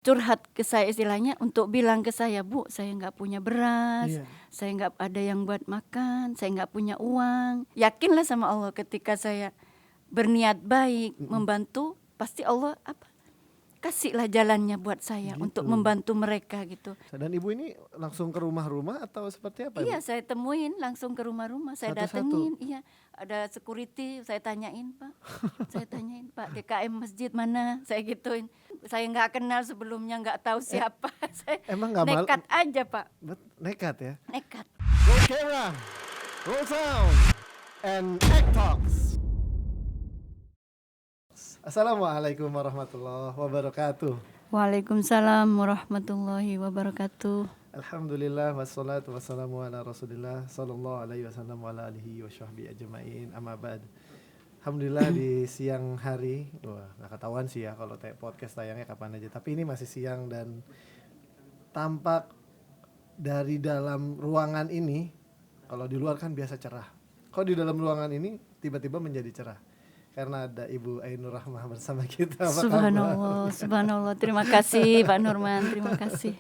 curhat ke saya istilahnya untuk bilang ke saya, Bu, saya nggak punya beras, Iya. saya nggak ada yang buat makan, saya nggak punya uang. Yakinlah sama Allah ketika saya berniat baik membantu, pasti Allah kasihlah jalannya buat saya untuk Gitu. membantu mereka gitu. Dan ibu ini langsung ke rumah-rumah atau seperti apa, Iya, ibu? saya temuin langsung ke rumah-rumah, saya Satu-satu? datengin, iya. Ada security, saya tanyain, Pak, DKM masjid mana? Saya gituin. Saya nggak kenal sebelumnya, nggak tahu siapa. Saya Emang nggak malu? nekat aja, Pak, Nekat ya? nekat. Roll camera, roll sound, and act talks. Assalamualaikum warahmatullahi wabarakatuh. Waalaikumsalam warahmatullahi wabarakatuh. Alhamdulillah wassalatu wassalamu ala rasulillah sallallahu alaihi wasallam wa ala alihi wa sahbihi ajma'in, amma ba'd. Alhamdulillah di siang hari, wah gak ketahuan sih ya kalau podcast tayangnya kapan aja, tapi ini masih siang dan tampak dari dalam ruangan ini, kalau di luar kan biasa cerah, kalau di dalam ruangan ini tiba-tiba menjadi cerah karena ada Ibu Ainur Rahmah bersama kita. Subhanallah, subhanallah. Terima kasih Pak Nurman, terima kasih.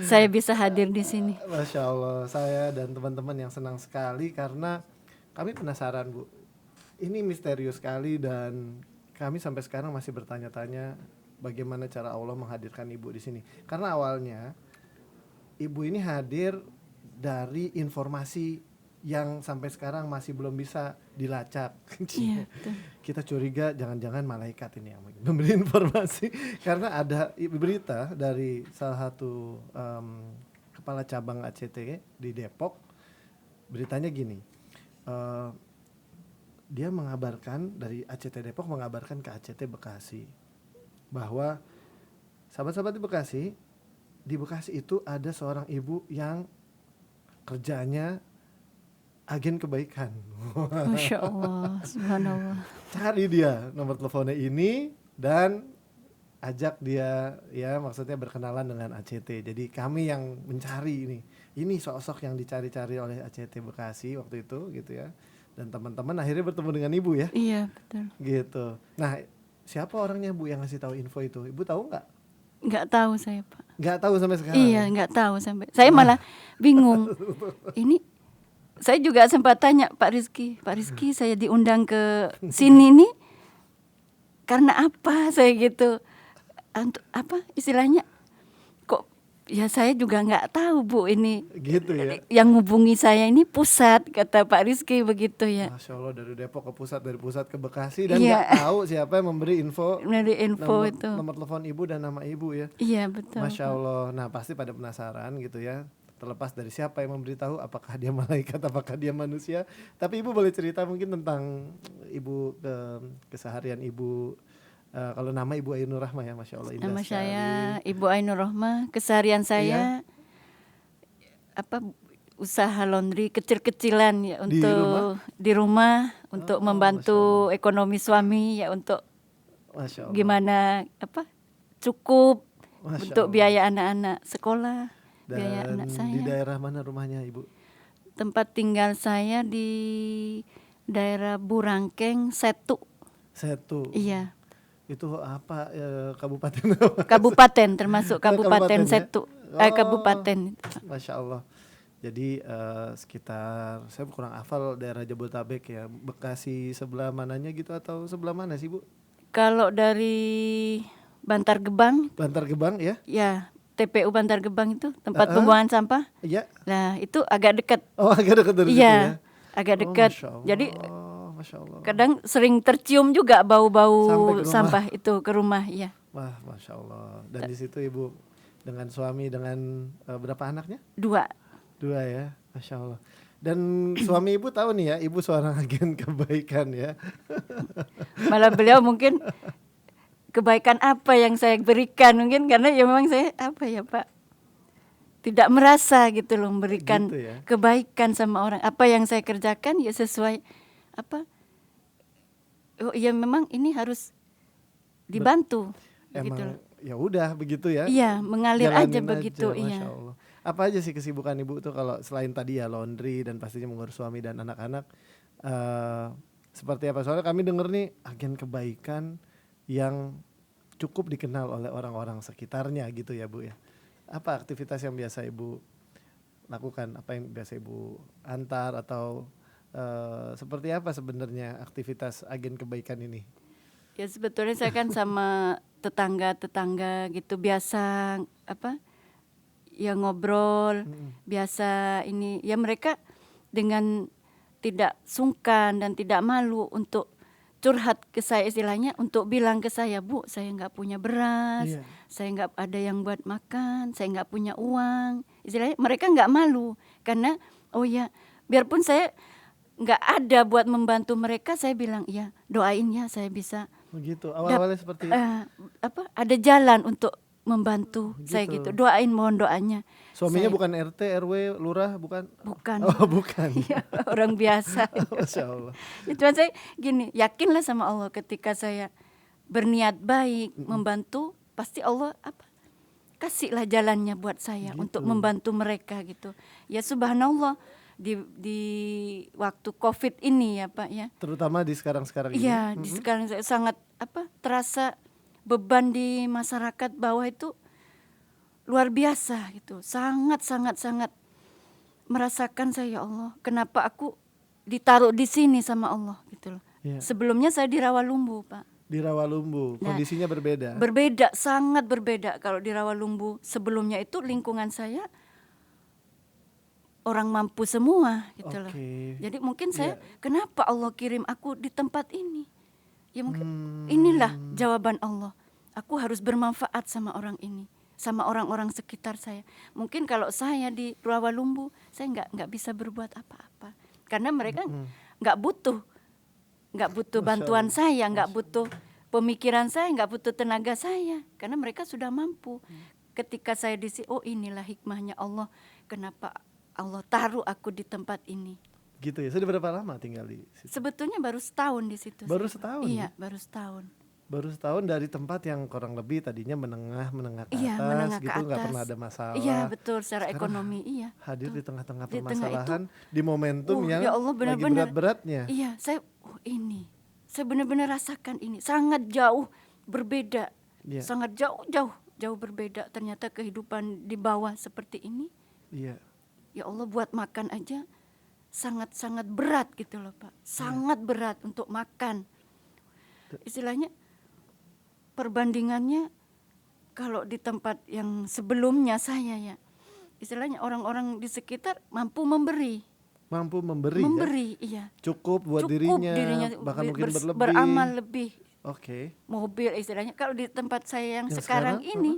Saya bisa hadir di sini. Masya Allah, saya dan teman-teman yang senang sekali karena kami penasaran, Bu. Ini misterius sekali dan kami sampai sekarang masih bertanya-tanya bagaimana cara Allah menghadirkan Ibu di sini. Karena awalnya Ibu ini hadir dari informasi yang sampai sekarang masih belum bisa dilacak. Iya, betul. Kita curiga jangan-jangan malaikat ini yang memberi informasi karena ada berita dari salah satu kepala cabang ACT di Depok. Beritanya gini, dia mengabarkan dari ACT Depok mengabarkan ke ACT Bekasi bahwa sahabat-sahabat di Bekasi itu ada seorang ibu yang kerjanya agen kebaikan. Masya Allah, subhanallah. Cari dia nomor teleponnya ini dan ajak dia, ya maksudnya berkenalan dengan ACT. Jadi kami yang mencari ini sosok yang dicari-cari oleh ACT Bekasi waktu itu gitu ya. Dan teman-teman akhirnya bertemu dengan Ibu ya. Iya, betul. Gitu. Nah, siapa orangnya Bu yang ngasih tahu info itu? Ibu tahu nggak? Nggak tahu saya, Pak. Nggak tahu sampai sekarang. Iya, nggak tahu sampai. Saya malah bingung. Ini saya juga sempat tanya Pak Rizky, saya diundang ke sini nih karena apa saya gitu. Untuk apa istilahnya? Kok ya saya juga nggak tahu Bu ini. Gitu ya. Yang hubungi saya ini pusat, kata Pak Rizky begitu ya. Masya Allah, dari Depok ke pusat, dari pusat ke Bekasi dan Iya. nggak tahu siapa yang memberi info. Dari info itu. Nomor telepon Ibu dan nama Ibu ya. Iya, betul. Masya Allah. Nah, pasti pada penasaran gitu ya. Terlepas dari siapa yang memberitahu, apakah dia malaikat, apakah dia manusia. Tapi Ibu boleh cerita mungkin tentang Ibu, keseharian Ibu. Kalau nama Ibu Ainur Rahmah ya, Masya Allah, indah Nama sekali. saya Ibu Ainur Rahmah. Keseharian saya usaha laundry kecil-kecilan ya untuk di rumah untuk membantu ekonomi suami ya, untuk Masya Allah. gimana cukup Masya untuk Allah. biaya anak-anak sekolah, Dan biaya anak saya. di daerah mana rumahnya Ibu? Tempat tinggal saya di daerah Burangkeng, Setu. Iya. Itu apa, kabupaten apa? Kabupaten, termasuk Kabupaten Kabupaten ya? Setu. Kabupaten. Masya Allah. Jadi sekitar, saya kurang hafal daerah Jabodetabek ya. Bekasi sebelah mananya gitu atau sebelah mana sih Bu? Kalau dari Bantar Gebang, Bantar Gebang ya? ya TPU Bantar Gebang itu tempat pembuangan sampah. Iya. Nah itu agak dekat. Oh, agak dekat dari situ ya? Agak dekat. Masya Allah. Jadi Masya Allah. kadang sering tercium juga bau-bau Sampai ke rumah. sampah itu ke rumah, ya. Wah, Masya Allah. Dan di situ Ibu dengan suami, dengan berapa anaknya? 2. 2 ya, Masya Allah. Dan suami Ibu tahu nih ya, Ibu seorang agen kebaikan ya. Malah beliau mungkin kebaikan apa yang saya berikan, mungkin karena ya memang saya Pak, tidak merasa gitu loh memberikan Gitu ya. kebaikan sama orang. Apa yang saya kerjakan ya sesuai oh iya memang ini harus dibantu gitu loh. Emang ya udah begitu ya. Iya, mengalir Jalanin aja begitu. Masya Iya. Allah. Apa aja sih kesibukan Ibu tuh kalau selain tadi ya laundry dan pastinya mengurus suami dan anak-anak, seperti apa? Soalnya kami denger nih agen kebaikan yang cukup dikenal oleh orang-orang sekitarnya gitu ya Bu ya. Apa aktivitas yang biasa Ibu lakukan? Apa yang biasa Ibu antar atau seperti apa sebenarnya aktivitas agen kebaikan ini? Ya sebetulnya saya kan sama tetangga-tetangga gitu biasa ya ngobrol, biasa ini ya mereka dengan tidak sungkan dan tidak malu untuk curhat ke saya istilahnya untuk bilang ke saya, Bu, saya nggak punya beras, saya nggak ada yang buat makan, saya nggak punya uang. Istilahnya mereka nggak malu karena oh ya biarpun saya nggak ada buat membantu mereka, saya bilang ya doain ya saya bisa. Begitu awal-awalnya seperti ada jalan untuk membantu saya Gitu. gitu. Doain mohon doanya. Suaminya Saya- bukan RT, RW, lurah, bukan? Bukan. Oh, bukan. Ya, orang biasa. Masya Allah. Ya, cuma saya gini, yakinlah sama Allah ketika saya berniat baik membantu, pasti Allah kasihlah jalannya buat saya Gitu. untuk membantu mereka gitu. Ya subhanallah di waktu Covid ini ya Pak ya. Terutama di sekarang-sekarang ini. Iya, di sekarang saya sangat terasa beban di masyarakat bawah itu luar biasa gitu. Sangat merasakan saya, ya Allah, kenapa aku ditaruh di sini sama Allah gitu loh. Iya. Sebelumnya saya di Rawalumbu, Pak. Di Rawalumbu, Nah, kondisinya berbeda. Berbeda, sangat berbeda. Kalau di Rawalumbu sebelumnya itu lingkungan saya orang mampu semua gitu loh. Oke. Jadi mungkin saya Iya. kenapa Allah kirim aku di tempat ini? Ya mungkin inilah jawaban Allah. Aku harus bermanfaat sama orang ini, sama orang-orang sekitar saya. Mungkin kalau saya di Rawalumbu, saya nggak bisa berbuat apa-apa. Karena mereka nggak butuh Masya bantuan Allah. saya, nggak butuh pemikiran saya, nggak butuh tenaga saya. Karena mereka sudah mampu. Ketika saya di sini, oh inilah hikmahnya Allah. Kenapa Allah taruh aku di tempat ini? Gitu ya. Sudah berapa lama tinggal di situ? Sebetulnya baru setahun di situ. Baru saya. setahun? Iya, baru setahun. Baru setahun dari tempat yang kurang lebih tadinya menengah ke Iya, atas menengah ke gitu, nggak atas. pernah ada masalah. Iya, betul, secara Sekarang ekonomi, iya. Hadir di tengah-tengah Di tengah permasalahan di momentum yang ya Allah, lagi benar-benar. berat-beratnya. Iya, saya benar-benar rasakan ini sangat jauh berbeda. Iya. Sangat jauh berbeda ternyata kehidupan di bawah seperti ini. Iya. Ya Allah, buat makan aja sangat berat gitu loh, Pak. Sangat berat untuk makan. Istilahnya perbandingannya kalau di tempat yang sebelumnya saya ya, istilahnya orang-orang di sekitar mampu memberi, Mampu memberi, ya? iya. Cukup buat Cukup dirinya, bahkan mungkin berlebih. beramal lebih. Oke. Mobil istilahnya. Kalau di tempat saya yang Yang sekarang sekarang, ini,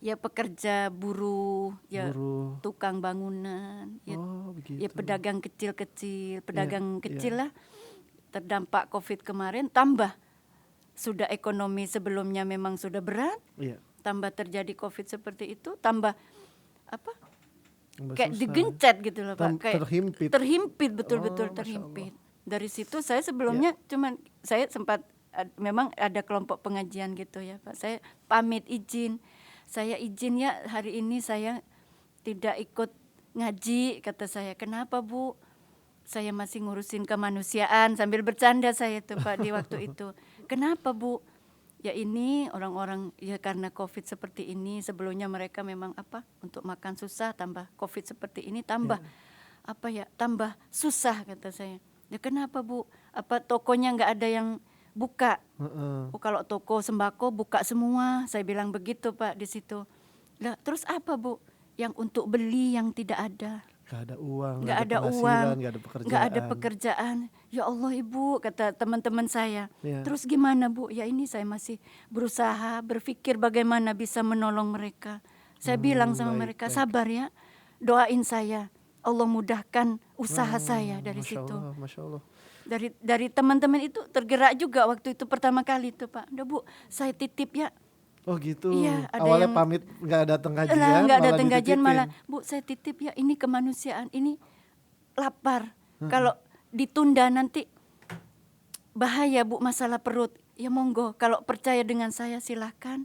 ya pekerja buruh, ya Buruh. tukang bangunan, ya, Oh, begitu. ya pedagang kecil-kecil, pedagang Iya, kecil iya. lah. Terdampak COVID kemarin, tambah sudah ekonomi sebelumnya memang sudah berat, Iya. tambah terjadi COVID seperti itu, tambah Tambah kayak susah. digencet gitu loh Pak, kayak terhimpit. betul-betul Oh, Masya terhimpit. Dari situ saya sebelumnya saya sempat memang ada kelompok pengajian gitu ya Pak. Saya pamit izin ya hari ini saya tidak ikut ngaji, kata saya. Kenapa Bu? Saya masih ngurusin kemanusiaan, sambil bercanda saya tuh Pak di waktu itu. Kenapa Bu? Ya ini orang-orang ya karena COVID seperti ini, sebelumnya mereka memang untuk makan susah, tambah COVID seperti ini tambah tambah susah, kata saya. Ya kenapa Bu? Apa tokonya nggak ada yang buka? Oh, kalau toko sembako buka semua, saya bilang begitu Pak di situ. Lah terus apa Bu? Yang untuk beli yang tidak ada. Gak ada uang, Nggak ada penghasilan, uang, nggak ada pekerjaan. nggak ada pekerjaan. Ya Allah Ibu, kata teman-teman saya. Iya. Terus gimana Bu? Ya ini saya masih berusaha berpikir bagaimana bisa menolong mereka. Saya bilang sama mereka, sabar ya, doain saya. Allah mudahkan usaha saya dari Masya situ. Allah, Masya Allah. Dari teman-teman itu tergerak juga waktu itu pertama kali tuh Pak. Udah Bu, saya titip ya. Oh gitu. Iya, ada Awalnya yang pamit nggak datang kajian, nggak malah datang kajian, dititipin. malah Bu saya titip ya, ini kemanusiaan, ini lapar. Kalau ditunda nanti bahaya Bu, masalah perut. Ya monggo, kalau percaya dengan saya silahkan.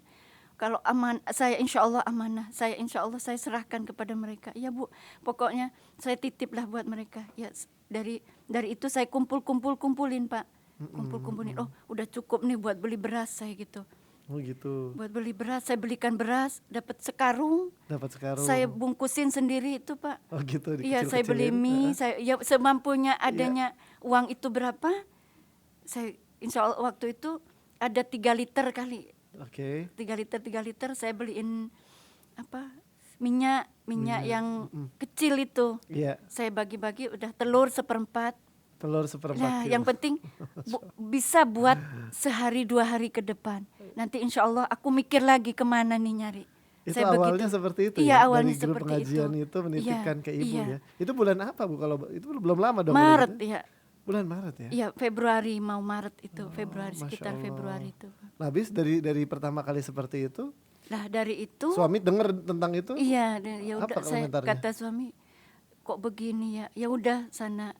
Kalau saya insya Allah amanah, saya insya Allah saya serahkan kepada mereka. Ya Bu, pokoknya saya titiplah buat mereka. Ya dari itu saya kumpulin Pak. kumpulin. Oh, udah cukup nih buat beli beras saya gitu. Oh gitu. Buat beli beras, saya belikan beras, dapat sekarung. Dapat sekarung. Saya bungkusin sendiri itu, Pak. Oh gitu. Iya, saya beli mie, saya ya semampunya adanya uang itu berapa? Saya insya Allah waktu itu ada 3 liter kali. Oke. 3 liter saya beliin apa? Minyak yang kecil itu. Iya. Saya bagi-bagi udah telur 1/4. Telur 1/4 Nah, kilo. yang penting bisa buat sehari 2 hari ke depan. Nanti insya Allah aku mikir lagi kemana nih nyari. Itu Saya awalnya begitu. seperti itu Iya, ya? awalnya Dari grup seperti pengajian itu. itu menitipkan Iya, ke ibu iya. ya? Itu bulan apa Bu? Kalau itu belum lama dong. kalau Maret gitu? ya. Bulan Maret ya? Iya, Februari mau Maret itu, Februari Masya sekitar Allah. Februari itu. Nah, habis dari pertama kali seperti itu, Nah, dari itu suami dengar tentang itu? iya, ya Apa udah saya komentarnya? kata suami, kok begini ya? Ya udah sana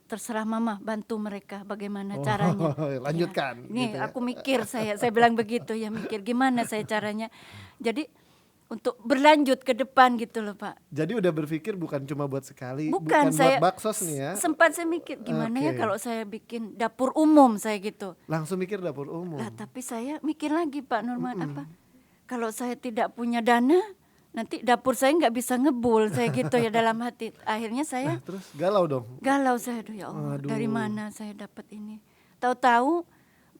terserah mama, bantu mereka bagaimana caranya. Lanjutkan. Ya, nih gitu ya. aku mikir saya bilang begitu ya, mikir gimana saya caranya. Jadi untuk berlanjut ke depan gitu loh, Pak. Jadi udah berpikir bukan cuma buat sekali, Bukan saya buat baksos nih ya. sempat saya mikir gimana ya Oke. kalau saya bikin dapur umum saya gitu. Langsung mikir dapur umum. Lah, tapi saya mikir lagi Pak Norman apa? Kalau saya tidak punya dana, nanti dapur saya nggak bisa ngebul saya gitu ya dalam hati. Akhirnya saya Nah, terus galau dong. galau saya, aduh ya Allah, Aduh. dari mana saya dapat ini? Tahu-tahu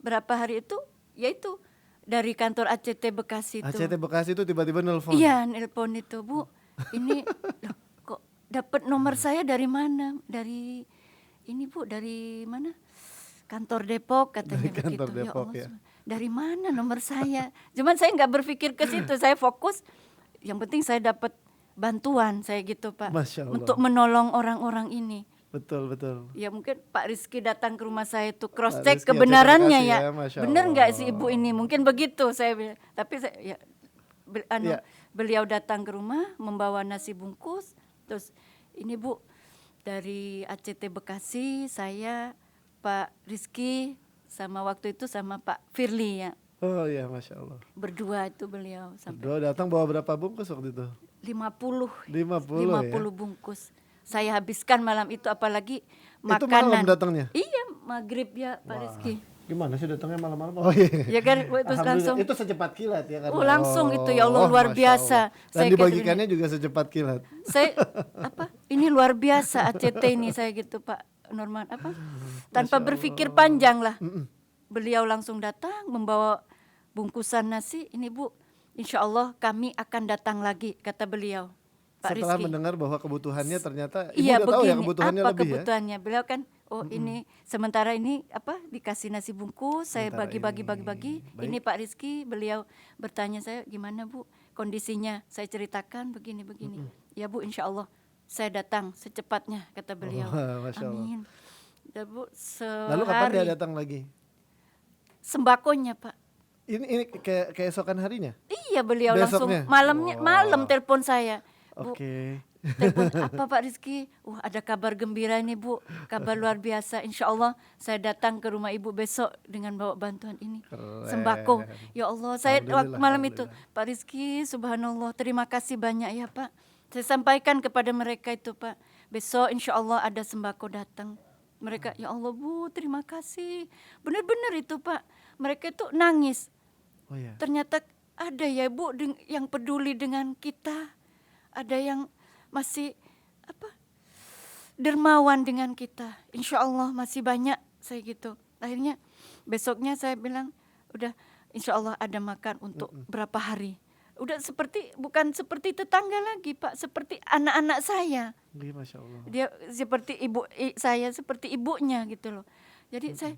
berapa hari itu, yaitu dari kantor ACT Bekasi itu. ACT Bekasi itu tiba-tiba nelfon. Iya, nelpon itu, Bu. Ini loh, kok dapat nomor saya dari mana? Dari ini Bu, dari mana? Kantor Depok katanya Dari kantor begitu. Depok, ya ya. Allah, dari mana nomor saya? Cuman saya nggak berpikir ke situ, saya fokus. Yang penting saya dapat bantuan saya gitu Pak, Masya Allah. untuk menolong orang-orang ini. Betul, betul. Ya mungkin Pak Rizky datang ke rumah saya itu Pak cross check Rizky kebenarannya ACT ya, Bekasi ya, Masya benar nggak Allah. sih ibu ini? Mungkin begitu saya bilang. Tapi saya ya Iya. beliau datang ke rumah membawa nasi bungkus, terus ini Bu dari ACT Bekasi, saya Pak Rizky sama waktu itu sama Pak Firly ya, Oh iya, Masya Allah. berdua itu beliau sampai Berdua datang bawa berapa bungkus waktu itu? 50 50 ya? bungkus. Saya habiskan malam itu, apalagi Itu makanan. malam datangnya? Iya, maghrib ya Pak Rizky. Gimana sih datangnya malam-malam? Oh iya. Ya kan, terus Alhamdulillah. langsung. Itu secepat kilat ya kan? Oh, langsung itu, ya Allah, luar Masya biasa. Allah. Dan Saya dibagikannya juga secepat kilat. Saya ini luar biasa ACT ini saya gitu Pak Norman tanpa berpikir panjang lah. Beliau langsung datang membawa bungkusan nasi, ini Bu, insya Allah kami akan datang lagi kata beliau. Pak Setelah Rizky. mendengar bahwa kebutuhannya ternyata ibu Iya udah tahu ya begini, kebutuhannya apa lebih kebutuhannya? Beliau kan, oh ini sementara ini dikasih nasi bungkus, saya Sementara bagi-bagi. ini. Ini Pak Rizky, beliau bertanya saya gimana Bu kondisinya? Saya ceritakan begini. Ya Bu, insya Allah saya datang secepatnya kata beliau. Wah, Masya Allah. Amin. Ya Bu, Lalu kapan dia sehari datang lagi? sembakonya Pak. Ini keesokan harinya? Iya beliau Besoknya? langsung Wah. malam telepon saya. Bu, Oke. telepon apa Pak Rizky? Wah ada kabar gembira nih Bu, kabar luar biasa. Insya Allah saya datang ke rumah Ibu besok dengan bawa bantuan ini. Keren. Sembako. Ya Allah, saya Alhamdulillah, malam itu alhamdulillah. Pak Rizky, subhanallah, terima kasih banyak ya Pak. Saya sampaikan kepada mereka itu Pak, besok insya Allah ada sembako datang. Mereka, ya Allah Bu, terima kasih. Benar-benar itu Pak, mereka itu nangis. Oh iya. Ternyata ada ya Bu yang peduli dengan kita. Ada yang masih dermawan dengan kita. Insya Allah masih banyak saya gitu. Akhirnya besoknya saya bilang udah insya Allah ada makan untuk berapa hari. Udah bukan seperti tetangga lagi Pak, seperti anak-anak saya. Iya, Masya Allah. Dia seperti saya seperti ibunya gitu loh. Jadi saya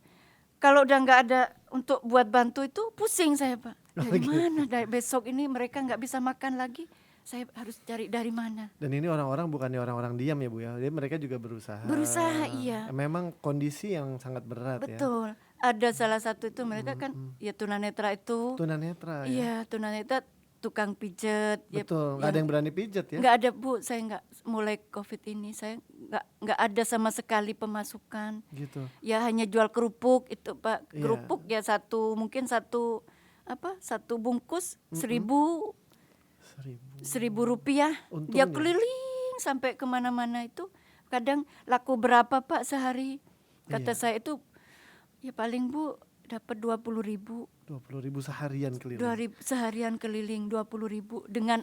kalau udah nggak ada untuk buat bantu itu pusing saya Pak. Dari mana? Dari besok ini mereka nggak bisa makan lagi. Saya harus cari dari mana? Dan ini orang-orang bukannya orang-orang diam ya Bu ya. Jadi mereka juga berusaha. Berusaha, iya. Memang kondisi yang sangat berat ya. Betul. Ada salah satu itu mereka kan ya tunanetra itu. Tunanetra ya. Iya, tunanetra tukang pijet. Betul. Nggak ada yang berani pijat ya. Nggak ada Bu, saya nggak mulai COVID ini saya nggak ada sama sekali pemasukan. Gitu. Ya hanya jual kerupuk itu Pak. Iya. Kerupuk ya mungkin satu bungkus 1.000 rupiah. Dia Untungnya. keliling sampai kemana-mana itu. Kadang laku berapa Pak sehari? Kata Iya. saya itu Ya paling Bu dapat 20.000. 20.000 seharian keliling. Seharian keliling 20.000 dengan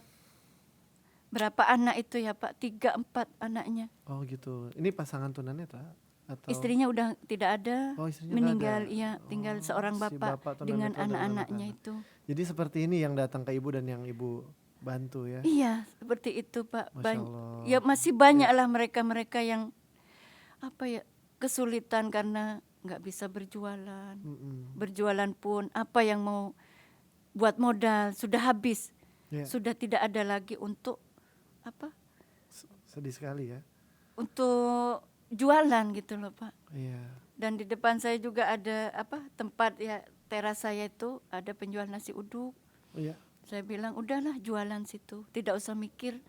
berapa anak itu ya Pak? 3-4 anaknya. Oh gitu. Ini pasangan tunanetra atau Istrinya udah tidak ada, Oh, istrinya nggak meninggal. ada. Iya, tinggal seorang Si bapak bapak dengan tunanetra dengan anak-anaknya anak-anak. itu. Jadi seperti ini yang datang ke ibu dan yang ibu bantu ya. Iya, seperti itu Pak. Masya Allah. Ya masih banyak lah mereka-mereka yang apa ya, kesulitan karena nggak bisa berjualan. Mm-mm. Berjualan pun apa yang mau buat modal sudah habis. Ya, Sudah tidak ada lagi untuk apa? sedih sekali ya. Untuk jualan gitu loh Pak. Iya. Dan di depan saya juga ada apa? Tempat ya, teras saya itu ada penjual nasi uduk. Oh ya. Saya bilang udahlah jualan situ, tidak usah mikir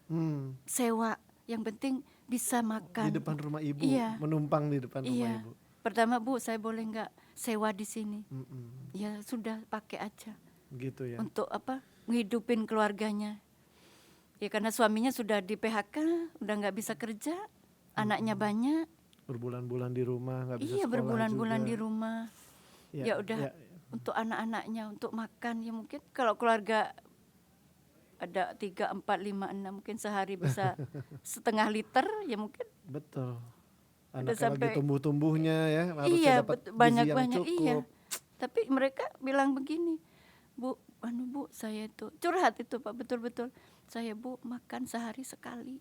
Hmm. sewa. Yang penting bisa makan. Di depan rumah ibu, Iya. menumpang di depan rumah Iya. ibu. Pertama Bu, saya boleh nggak sewa di sini? Mm-mm. Ya sudah, pakai aja. Gitu ya. Untuk apa? Ngehidupin keluarganya. Ya karena suaminya sudah di PHK, udah nggak bisa kerja, anaknya banyak. Berbulan-bulan di rumah, nggak bisa Iya, sekolah berbulan-bulan juga. di rumah. Ya, Ya udah, ya. untuk anak-anaknya, untuk makan ya mungkin kalau keluarga ada 3, 4, 5, 6 mungkin sehari bisa setengah liter ya mungkin. Betul. Udah Anaknya lagi sampai- tumbuh-tumbuhnya ya, harusnya Iya, dapat gizi yang banyak-banyak cukup. iya. Tapi mereka bilang begini, Bu, Bu, saya itu curhat itu Pak, betul-betul. Saya Bu makan sehari sekali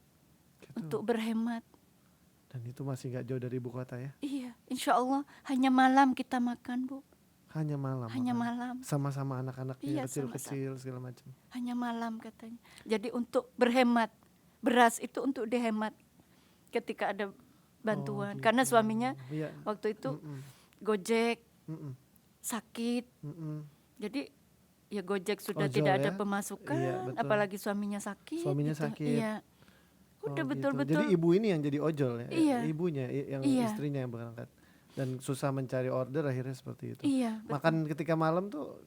Gitu. untuk berhemat. Dan itu masih nggak jauh dari ibu kota ya. Iya, insya Allah hanya malam kita makan Bu, Hanya malam. hanya makan. malam, Sama-sama anak-anaknya Iya, kecil-kecil segala macam. hanya malam katanya. Jadi untuk berhemat, beras itu untuk dihemat ketika ada bantuan. Oh, Karena gitu. suaminya Iya. waktu itu Mm-mm. Gojek, Mm-mm. sakit. Mm-mm. Jadi ya Gojek sudah Ojol tidak ada ya? pemasukan, Iya, betul. apalagi suaminya sakit. Suaminya gitu. sakit. Iya. Udah Oh, gitu. betul-betul. Jadi ibu ini yang jadi ojol ya. Iya. Ibunya yang Iya. istrinya yang berangkat. Dan susah mencari order akhirnya seperti itu. Iya. Makan ketika malam tuh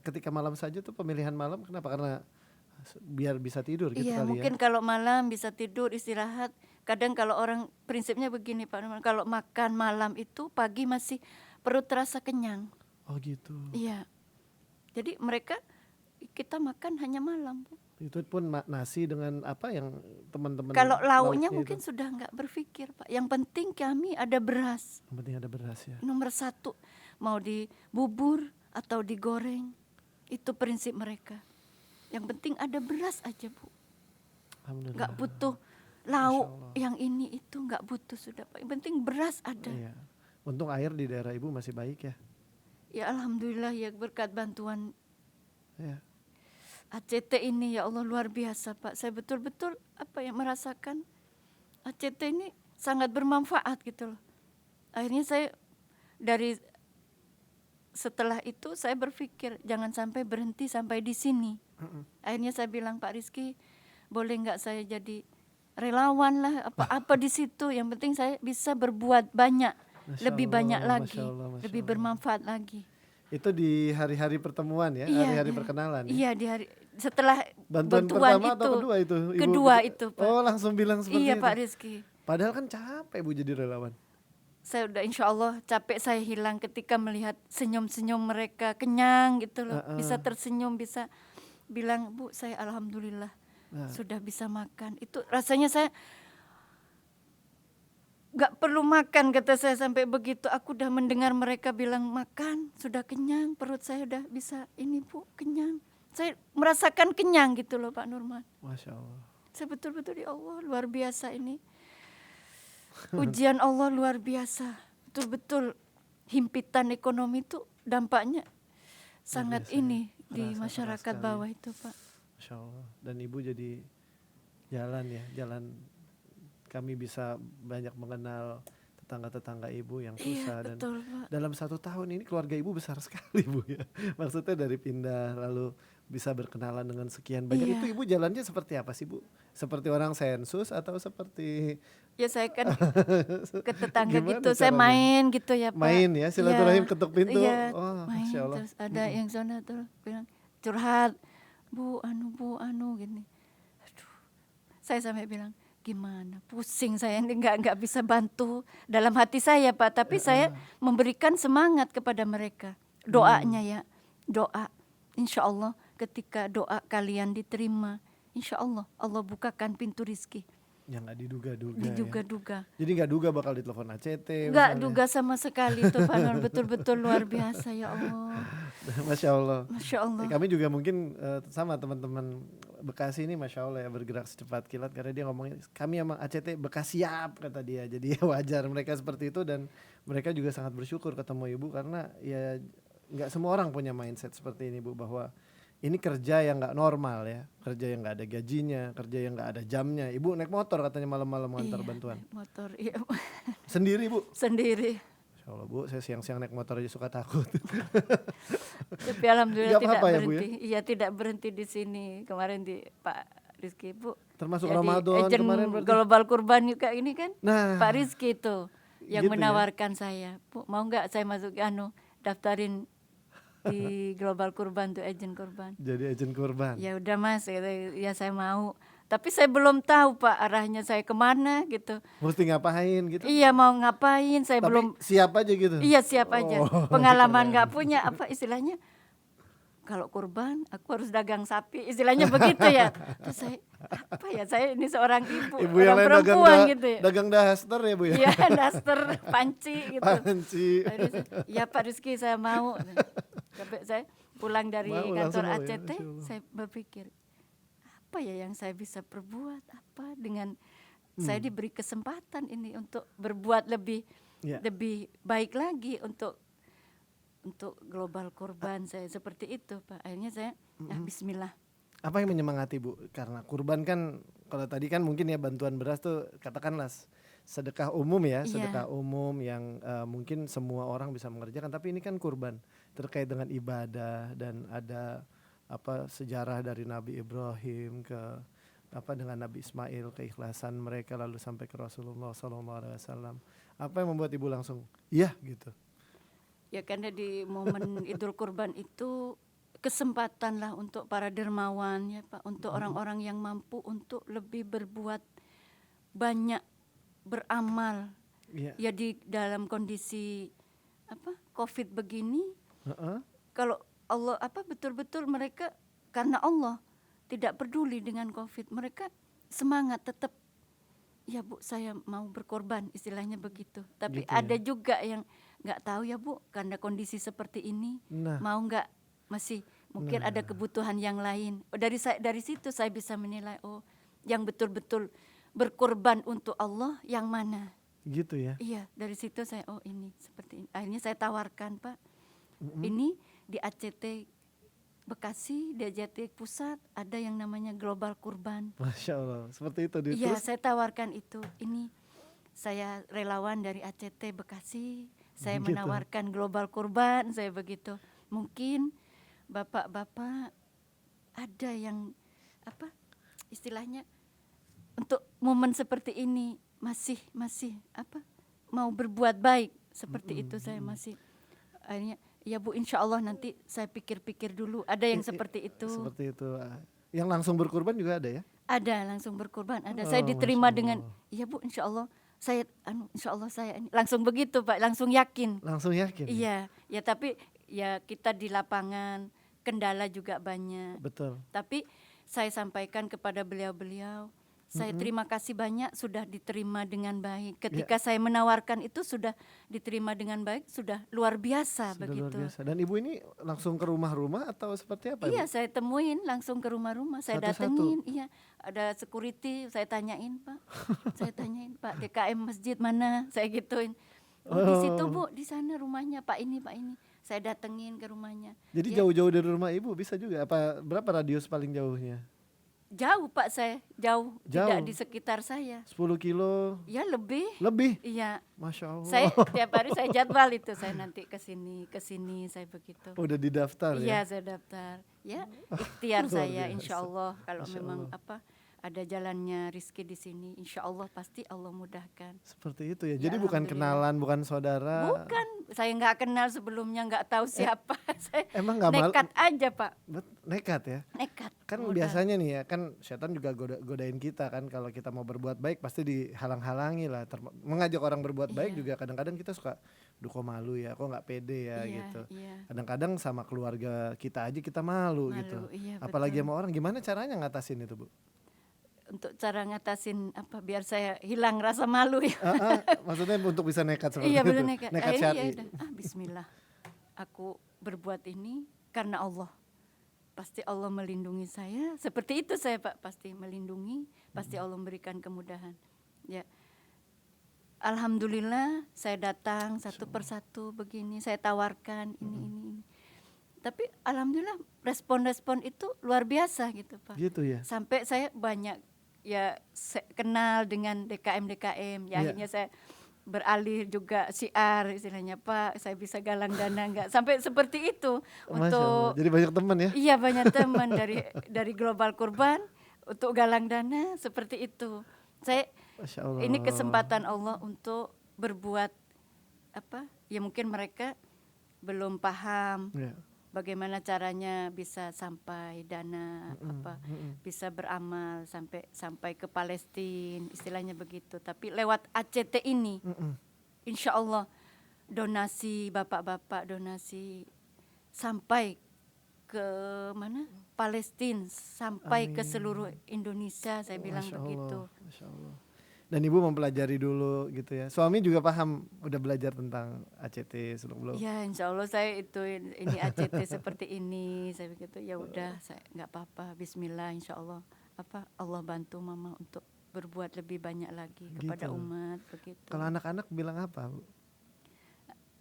ketika malam saja tuh pemilihan malam kenapa? Karena biar bisa tidur gitu Iya, kali mungkin ya. kalau malam bisa tidur, istirahat. Kadang kalau orang prinsipnya begini Pak Norman, kalau makan malam itu pagi masih perut terasa kenyang. Oh gitu. Iya. Jadi mereka kita makan hanya malam. Bu. Itu pun nasi dengan apa yang teman-teman Kalau lauknya itu. mungkin sudah nggak berpikir Pak. Yang penting kami ada beras. Yang penting ada beras ya. Nomor 1 mau di bubur atau digoreng, itu prinsip mereka. Yang penting ada beras aja Bu. Alhamdulillah. Nggak butuh lauk yang ini itu nggak butuh sudah Pak. Yang penting beras ada. Iya. Untung air di daerah ibu masih baik ya. Ya alhamdulillah ya berkat bantuan Ya. ACT ini ya Allah luar biasa Pak. Saya betul-betul apa ya merasakan ACT ini sangat bermanfaat gitu loh. Akhirnya saya dari setelah itu saya berpikir jangan sampai berhenti sampai di sini. Akhirnya saya bilang Pak Rizky, boleh nggak saya jadi relawan lah apa-apa di situ. Yang penting saya bisa berbuat banyak, Masya lebih Allah, banyak Masya lagi, Allah, Masya lebih Allah. bermanfaat lagi. Itu di hari-hari pertemuan ya, Iya, hari-hari iya. perkenalan ya. Iya di hari setelah Bantuan pertama itu. atau kedua itu? Ibu Kedua itu Pak. Oh langsung bilang seperti Iya itu. Pak Rizky. Padahal kan capek Bu jadi relawan. Saya udah insya Allah capek saya hilang ketika melihat senyum-senyum mereka kenyang gitu loh. Bisa tersenyum, bisa bilang Bu saya alhamdulillah sudah bisa makan. Itu rasanya saya gak perlu makan kata saya sampai begitu. Aku udah mendengar mereka bilang makan sudah kenyang, perut saya udah bisa ini Bu kenyang. Saya merasakan kenyang gitu loh Pak Nurman. Masya Allah. Saya betul-betul ya Allah luar biasa ini. Ujian Allah luar biasa. Betul-betul himpitan ekonomi itu dampaknya sangat biasa ya. ini di Terasa masyarakat sekali. bawah itu Pak. Masya Allah. Dan ibu jadi jalan kami bisa banyak mengenal tetangga-tetangga ibu yang susah. Iya Dan betul Pak. dalam 1 tahun ini keluarga ibu besar sekali Bu ya. Maksudnya dari pindah lalu bisa berkenalan dengan sekian banyak. Iya. Itu ibu jalannya seperti apa sih Bu? Seperti orang sensus atau seperti Ya saya kan ke tetangga Gimana gitu, saya caranya? main gitu ya Pak. Main ya, silaturahim, Iya, ketuk pintu. Iya, Oh, main Masya Allah. terus ada yang sana tuh bilang curhat, Bu anu gini. Aduh, saya sampai bilang gimana, pusing saya, ini nggak bisa bantu dalam hati saya Pak, tapi saya memberikan semangat kepada mereka, doanya ya, doa, insya Allah ketika doa kalian diterima, insya Allah Allah bukakan pintu rizki. Yang nggak diduga-duga. Diduga-duga. Ya. Jadi nggak duga bakal ditelepon ACT. Nggak duga sama sekali itu Pak Nur, betul-betul luar biasa ya Allah. Masya Allah. Masya Allah. Kami juga mungkin sama teman-teman Bekasi ini Masya Allah ya, bergerak secepat kilat, karena dia ngomongnya kami emang ACT Bekasi siap kata dia. Jadi ya wajar mereka seperti itu, dan mereka juga sangat bersyukur ketemu Ibu, karena ya nggak semua orang punya mindset seperti ini Bu, bahwa ini kerja yang nggak normal ya, kerja yang nggak ada gajinya, kerja yang nggak ada jamnya. Ibu naik motor katanya malam-malam ngantar bantuan. Naik motor, iya. Sendiri Bu? Sendiri. Insya Allah Bu, saya siang-siang naik motor aja suka takut. Tapi alhamdulillah tidak berhenti. Ya, iya tidak berhenti di sini. Kemarin di Pak Rizky Bu. Termasuk jadi Ramadan kemarin berarti. Global Kurban juga ini kan. Nah, Pak Rizky itu yang gitu menawarkan saya, Bu mau nggak saya masuk daftarin di Global Kurban tuh, agen kurban. Jadi agen kurban. Ya udah Mas, ya saya mau. Tapi saya belum tahu Pak arahnya saya kemana gitu. Mesti ngapain gitu? Iya mau ngapain, saya Tapi belum. siap aja gitu? Iya siap aja. Pengalaman nggak punya apa istilahnya. Kalau kurban aku harus dagang sapi, istilahnya begitu ya. Terus saya apa ya, saya ini seorang ibu yang orang lain perempuan gitu ya. Dagang daster ya Bu ya? Iya daster, panci gitu. Panci. Ya Pak Rizky saya mau. Sampai saya pulang dari kantor ACT, saya berpikir apa ya yang saya bisa perbuat, apa dengan saya diberi kesempatan ini untuk berbuat lebih baik lagi untuk Global Kurban saya, seperti itu Pak. Akhirnya saya bismillah. Apa yang menyemangati Bu? Karena kurban kan kalau tadi kan mungkin ya bantuan beras tuh katakanlah sedekah umum ya, sedekah umum yang mungkin semua orang bisa mengerjakan, tapi ini kan kurban terkait dengan ibadah, dan ada sejarah dari Nabi Ibrahim ke dengan Nabi Ismail, keikhlasan mereka lalu sampai ke Rasulullah SAW. Apa yang membuat Ibu langsung iya gitu? Ya karena di momen Idul Kurban itu kesempatan lah untuk para dermawan ya Pak, untuk orang-orang yang mampu untuk lebih berbuat banyak, beramal. Ya di dalam kondisi COVID begini, kalau Allah betul-betul mereka karena Allah tidak peduli dengan COVID, mereka semangat tetap. Ya Bu, saya mau berkorban, istilahnya begitu. Tapi gitu ada juga yang nggak tahu ya Bu, karena kondisi seperti ini, mau nggak masih mungkin ada kebutuhan yang lain. Dari situ saya bisa menilai, yang betul-betul berkorban untuk Allah yang mana. Gitu ya? Iya, dari situ saya ini seperti ini. Akhirnya saya tawarkan Pak, ini di ACT Bekasi, di ACT Pusat ada yang namanya Global Kurban. Masya Allah, seperti itu. Iya, saya tawarkan itu. Ini saya relawan dari ACT Bekasi, saya menawarkan Global Kurban, saya begitu. Mungkin bapak-bapak ada yang istilahnya untuk momen seperti ini masih mau berbuat baik seperti itu. Saya masih akhirnya ya Bu, insya Allah nanti saya pikir-pikir dulu. Ada yang seperti itu. Seperti itu. Yang langsung berkurban juga ada ya? Ada langsung berkurban. Ada. Saya diterima dengan ya Bu, insya Allah saya langsung begitu Pak, langsung yakin. Langsung yakin. Iya, ya tapi ya kita di lapangan kendala juga banyak. Betul. Tapi saya sampaikan kepada beliau-beliau, saya terima kasih banyak sudah diterima dengan baik. Ketika saya menawarkan itu sudah diterima dengan baik, sudah luar biasa begitu. Luar biasa. Dan Ibu ini langsung ke rumah-rumah atau seperti apa? Iya, saya temuin langsung ke rumah-rumah, saya datengin. Iya, ada security, saya tanyain Pak, Pak DKM masjid mana? Saya gituin. Di situ Bu, di sana rumahnya Pak ini. Saya datengin ke rumahnya. Jadi jauh-jauh dari rumah Ibu bisa juga? Berapa radius paling jauhnya? Jauh Pak, saya jauh, tidak di sekitar saya. 10 kilo? Ya lebih. Lebih? Iya. Masya Allah. Saya tiap hari saya jadwal itu, saya nanti ke sini saya begitu. Udah didaftar ya? Iya, saya daftar. Ya, ikhtiar saya insya Allah kalau memang ada jalannya Rizky di sini. Insya Allah pasti Allah mudahkan. Seperti itu ya. Ya, Jadi bukan alhamdulillah. kenalan, bukan saudara. Bukan, saya nggak kenal sebelumnya, nggak tahu siapa. Saya Emang nggak malu? nekat aja Pak, Nekat ya. nekat. Kan Udah. biasanya nih ya, kan setan juga godain kita kan, kalau kita mau berbuat baik pasti dihalang-halangi lah. Mengajak orang berbuat baik juga kadang-kadang kita suka, duh kok malu ya, kok nggak pede ya Iya, gitu. iya. Kadang-kadang sama keluarga kita aja kita malu gitu. Iya, Apalagi betul. sama orang, gimana caranya ngatasin itu Bu? Untuk cara ngatasin apa biar saya hilang rasa malu ya. Maksudnya untuk bisa nekat seperti Iya itu. benar nekat. Nekat Akhirnya syar'i. ya udah, Bismillah. Aku berbuat ini karena Allah. Pasti Allah melindungi saya. Seperti itu saya Pak, pasti melindungi, pasti Allah memberikan kemudahan. Ya. Alhamdulillah saya datang satu persatu begini, saya tawarkan ini. Tapi alhamdulillah respon-respon itu luar biasa gitu Pak. Gitu ya. Sampai saya banyak ya kenal dengan DKM. Ya akhirnya saya beralih juga syiar istilahnya, Pak saya bisa galang dana enggak, sampai seperti itu. Masya Allah. Jadi banyak teman ya. Iya banyak teman dari Global Kurban untuk galang dana seperti itu. Saya Masya Allah. ini kesempatan Allah untuk berbuat apa ya, mungkin mereka belum paham Ya. bagaimana caranya bisa sampai dana bisa beramal sampai ke Palestina istilahnya begitu. Tapi lewat ACT ini insya Allah donasi bapak-bapak donasi sampai ke mana Palestina, sampai ke seluruh Indonesia, saya bilang Masya begitu. Allah, Masya Allah. Dan Ibu mempelajari dulu gitu ya. Suami juga paham, udah belajar tentang ACT sebelum? Ya insya Allah saya itu ini ACT seperti ini, saya begitu ya udah, saya nggak apa-apa, Bismillah insya Allah Allah bantu mama untuk berbuat lebih banyak lagi kepada umat begitu. Kalau anak-anak bilang apa Bu?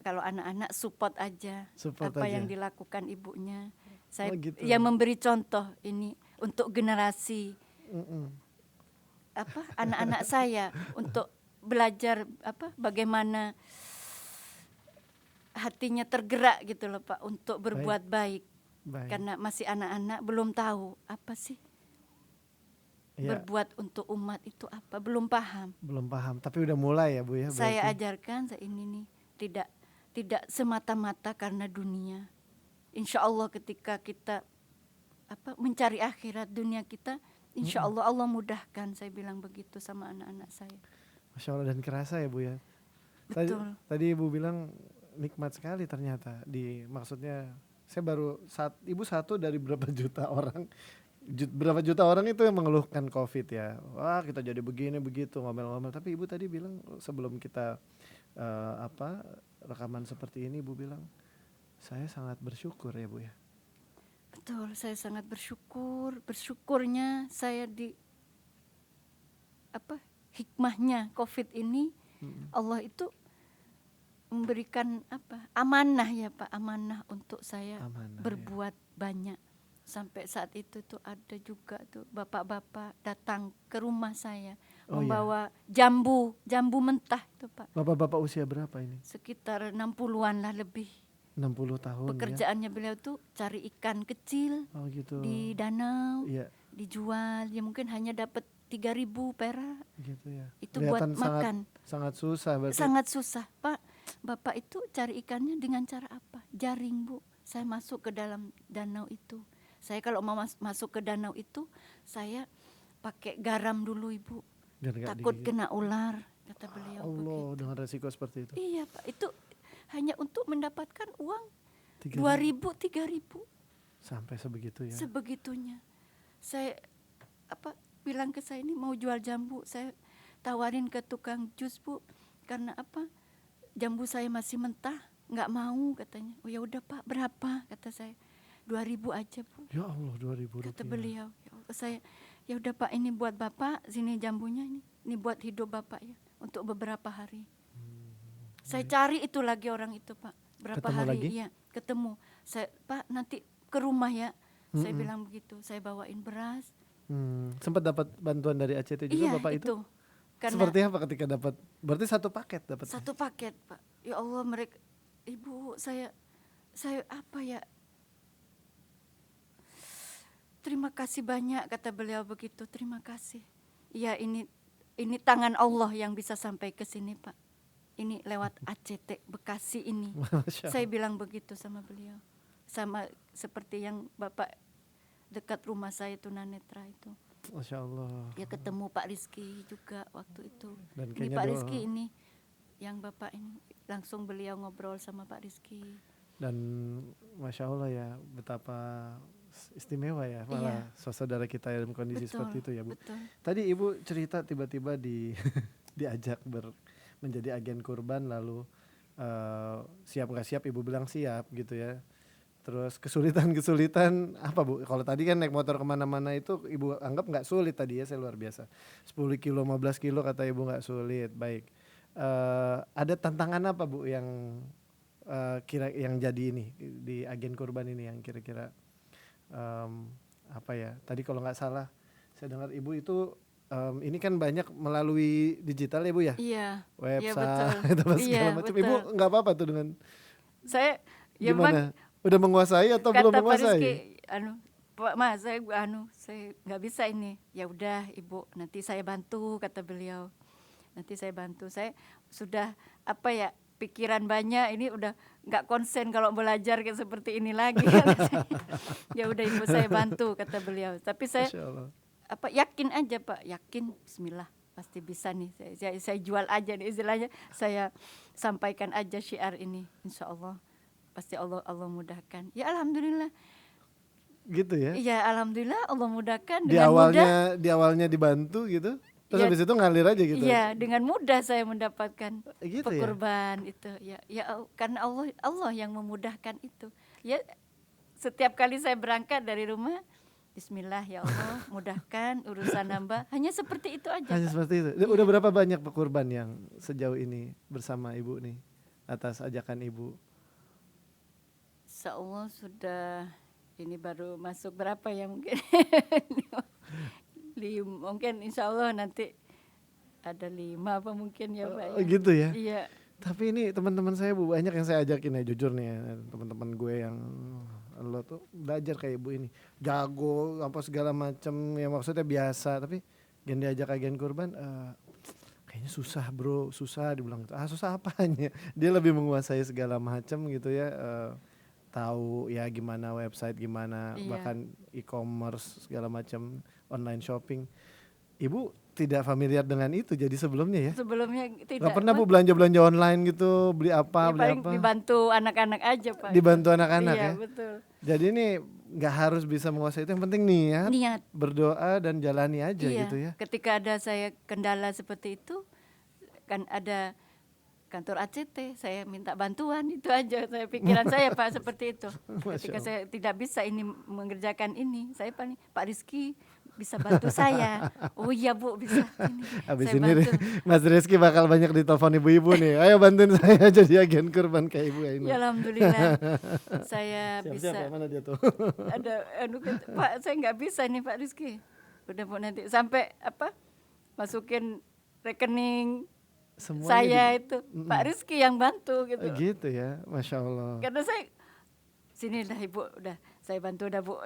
Kalau anak-anak support aja apa yang dilakukan ibunya. Saya gitu. ya memberi contoh ini untuk generasi anak-anak saya untuk belajar bagaimana hatinya tergerak gitu loh Pak untuk berbuat baik. Karena masih anak-anak belum tahu apa sih berbuat untuk umat itu apa, belum paham. Tapi udah mulai ya Bu ya. Saya ajarkan ini nih tidak semata-mata karena dunia. Insya Allah ketika kita mencari akhirat dunia kita, insya Allah Allah mudahkan, saya bilang begitu sama anak-anak saya. Masya Allah, dan kerasa ya Bu ya. Betul. Tadi Ibu bilang nikmat sekali ternyata. Maksudnya saya baru Ibu satu dari berapa juta orang itu yang mengeluhkan COVID ya. Wah kita jadi begini begitu ngomel-ngomel. Tapi Ibu tadi bilang sebelum kita rekaman seperti ini, Ibu bilang saya sangat bersyukur ya Bu ya. Betul, saya sangat bersyukurnya saya di hikmahnya COVID ini Allah itu memberikan amanah ya Pak, amanah untuk saya berbuat banyak. Sampai saat itu tuh ada juga tuh bapak-bapak datang ke rumah saya membawa jambu mentah itu Pak. Bapak-bapak usia berapa ini? Sekitar 60-an lah lebih. 60 tahun. Pekerjaannya beliau tuh cari ikan kecil gitu. di danau, dijual ya mungkin hanya dapat 3.000 perak. Gitu ya. Itu buat makan. Sangat susah berarti. Sangat susah Pak. Bapak itu cari ikannya dengan cara apa? Jaring Bu. Saya masuk ke dalam danau itu. Saya kalau mau masuk ke danau itu saya pakai garam dulu Ibu. Takut kena ular, kata beliau. Allah, dengan resiko seperti itu. Iya Pak, itu hanya untuk mendapatkan uang 2.000, 3.000. Sampai sebegitu ya. Sebegitunya. Saya bilang ke saya ini mau jual jambu, saya tawarin ke tukang jus Bu, karena jambu saya masih mentah, nggak mau katanya. Oh ya udah Pak, berapa? Kata saya. 2.000 aja Bu. Ya Allah, 2.000 rupiah. Kata beliau. Ya Allah, saya ya udah Pak, ini buat Bapak, sini jambunya ini buat hidup Bapak ya untuk beberapa hari. Saya cari itu lagi orang itu Pak. Berapa ketemu hari lagi? Ya ketemu. Saya Pak nanti ke rumah ya. Saya bilang begitu. Saya bawain beras. Sempat dapat bantuan dari ACT juga Bapak itu? Karena seperti apa ketika dapat? Berarti satu paket dapat? Satu paket Pak. Ya Allah, mereka Ibu saya apa ya? terima kasih banyak, kata beliau begitu, terima kasih. Ya ini tangan Allah yang bisa sampai ke sini Pak. Ini lewat ACT Bekasi ini. Masya Saya Allah. bilang begitu sama beliau. Sama seperti yang Bapak dekat rumah saya tunanetra itu. Masya Allah. Ya ketemu Pak Rizky juga waktu itu. Dan Ini kayaknya Pak doa. Rizky ini yang Bapak ini langsung beliau ngobrol sama Pak Rizky. Dan Masya Allah ya, betapa istimewa ya malah saudara kita dalam kondisi seperti itu ya Bu. Betul. Tadi Ibu cerita tiba-tiba diajak menjadi agen kurban, lalu siap nggak siap Ibu bilang siap gitu ya. Terus kesulitan apa Bu? Kalau tadi kan naik motor kemana-mana itu Ibu anggap nggak sulit tadi ya, saya luar biasa. 10 kilo, 15 kilo kata Ibu nggak sulit, baik. Ada tantangan apa Bu yang yang jadi ini di agen kurban ini yang kira-kira apa ya? Tadi kalau nggak salah saya dengar Ibu itu ini kan banyak melalui digital ya Bu ya? Iya. Website apa segala macam. Betul. Ibu nggak apa-apa tuh dengan Saya ya gimana? Udah menguasai atau kata belum Pak menguasai? Rizky, Pak Mas, saya nggak bisa ini. Ya udah Ibu, nanti saya bantu, kata beliau. Nanti saya bantu. Saya sudah pikiran banyak, ini udah nggak konsen kalau belajar kayak seperti ini lagi. Ya udah Ibu, saya bantu, kata beliau. Tapi saya Masya Allah. yakin aja Pak, yakin Bismillah pasti bisa nih. Saya jual aja nih istilahnya, saya sampaikan aja syiar ini, insya Allah pasti Allah mudahkan. Ya alhamdulillah. Gitu ya? Iya alhamdulillah Allah mudahkan Di dengan mudah. awalnya dibantu gitu. Terus Ya, habis itu ngalir aja gitu. Iya, dengan mudah saya mendapatkan Gitu ya? pekurban itu. Karena Allah yang memudahkan itu. Ya setiap kali saya berangkat dari rumah, Bismillah ya Allah mudahkan urusan hamba. Hanya seperti itu aja. Hanya Pak. seperti itu. Udah berapa banyak pekurban yang sejauh ini bersama Ibu nih atas ajakan Ibu? Insya Allah sudah, ini baru masuk berapa ya mungkin. Mungkin insya Allah nanti ada 5 apa mungkin ya Pak. Oh, gitu ya? Iya. Tapi ini teman-teman saya Bu, banyak yang saya ajakin ya, jujur nih ya, teman-teman gue yang lo tuh belajar kayak Ibu ini, jago apa segala macam, ya maksudnya biasa, tapi gen diajak agen kurban kayaknya susah bro, susah dibilang gitu. Susah apanya? Dia lebih menguasai segala macam gitu ya, tahu ya gimana website, gimana bahkan e-commerce segala macam, online shopping. Ibu tidak familiar dengan itu jadi sebelumnya ya? Sebelumnya tidak. Gak pernah Bu belanja online gitu, beli apa, beli paling apa? dibantu anak-anak aja Pak. Dibantu anak-anak iya, ya? Betul. Jadi ini gak harus bisa menguasai itu, yang penting niat. Berdoa dan jalani aja gitu ya? Ketika ada saya kendala seperti itu, kan ada kantor ACT, saya minta bantuan, itu aja saya pikiran saya Pak seperti itu. Ketika saya tidak bisa ini mengerjakan ini, saya Pak Rizky bisa bantu saya. Oh iya Bu, bisa ini. Habis saya ini bantu. Mas Rizky bakal banyak ditelepon ibu-ibu nih. Ayo bantuin saya jadi agen kurban kayak ibu ini. Ya alhamdulillah saya Siap-siap bisa. ya, mana dia tuh? Ada Pak, saya nggak bisa nih Pak Rizky. Udah Bu, nanti sampai masukin rekening Semuanya saya itu Pak Rizky yang bantu gitu. Gitu ya, Masya Allah. Karena saya sini dah Ibu, udah saya bantu dah Bu.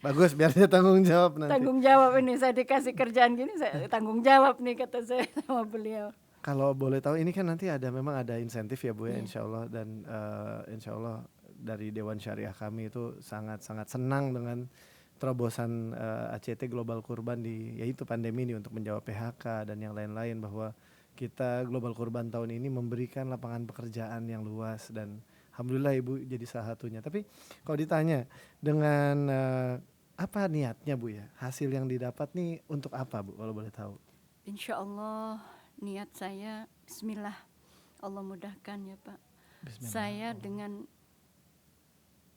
Bagus, biar dia tanggung jawab nanti. Tanggung jawab ini, saya dikasih kerjaan gini, saya tanggung jawab nih, kata saya sama beliau. Kalau boleh tahu, ini kan nanti memang ada insentif ya Bu ya, insya Allah. Dan insya Allah dari Dewan Syariah kami itu sangat-sangat senang dengan terobosan ACT Global Kurban yaitu pandemi ini untuk menjawab PHK dan yang lain-lain, bahwa kita Global Kurban tahun ini memberikan lapangan pekerjaan yang luas dan alhamdulillah Ibu jadi salah satunya. Tapi kalau ditanya dengan apa niatnya Bu ya, hasil yang didapat nih untuk apa Bu kalau boleh tahu? Insya Allah niat saya Bismillah, Allah mudahkan ya Pak. Bismillah. Saya dengan